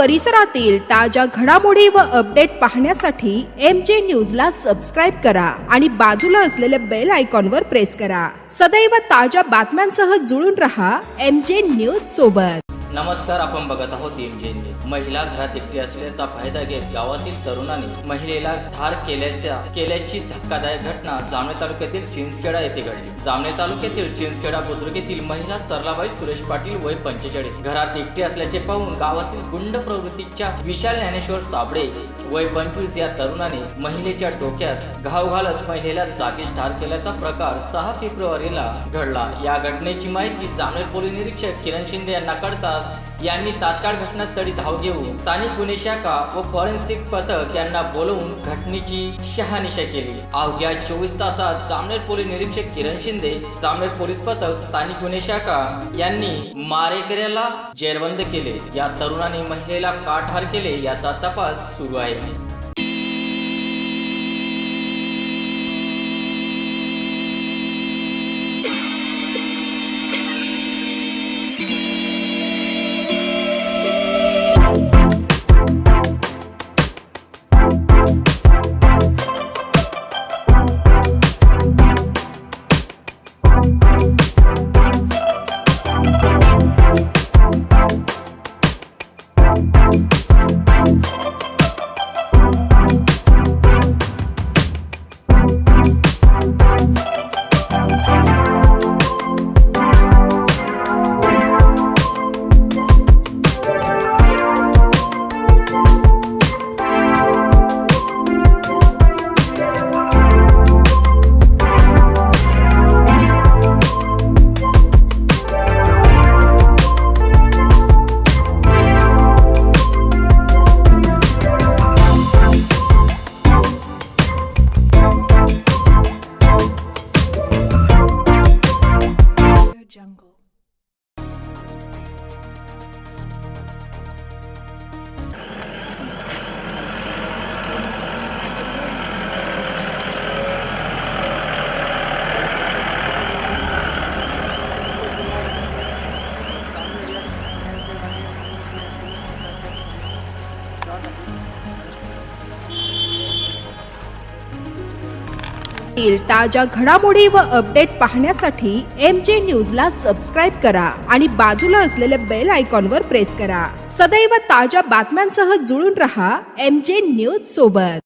परिसरातील ताज्या घडामोडी व अपडेट पाहण्यासाठी MJ न्यूजला सबस्क्राईब करा आणि बाजूला असलेल्या बेल आयकॉनवर प्रेस करा। सदैव ताज्या बातम्यांसह जुळून रहा MJ न्यूज सोबत। नमस्कार, आपण बघत आहोत MJ न्यूज। महिला घरात एकटी असल्याचा फायदा घेत गावातील तरुणाने महिलेला ठार केल्याची धक्कादायक घटना जामनेर तालुक्यातील चिंचखेडा येथे घडली। जामनेर तालुक्यातील चिंचखेडा बुद्रुक येथील महिला सरलाबाई सुरेश पाटील वय 45 घरात एकटी असल्याचे पाहून गावातील गुंड प्रवृत्तीच्या विशाल ज्ञानेश्वर साबळे वय 25 या तरुणाने महिलेच्या डोक्यात घाव घालत महिलेला जागीच ठार केल्याचा प्रकार 6 फेब्रुवारीला घडला। या घटनेची माहिती जामनेर पोलीस निरीक्षक किरण शिंदे यांना कळताच यांनी तात्काळ घटनास्थळी धाव घेऊन स्थानिक गुन्हे शाखा व फॉरेन्सिक पथक यांना बोलवून घटनेची शहानिशा केली। अवघ्या 24 तासात जामनेर पोलीस निरीक्षक किरण शिंदे, जामनेर पोलीस पथक, स्थानिक गुन्हे शाखा यांनी मारेकऱ्याला जेरबंद केले। या तरुणाने महिलेला का ठार केले याचा तपास सुरू आहे। ताज्या घडामोडी व अपडेट पाहण्यासाठी MJ न्यूजला सबस्क्राईब करा आणि बाजूला असलेल्या बेल आयकॉनवर प्रेस करा। सदैव ताज्या बातम्यांसह जुळून रहा MJ न्यूज सोबत।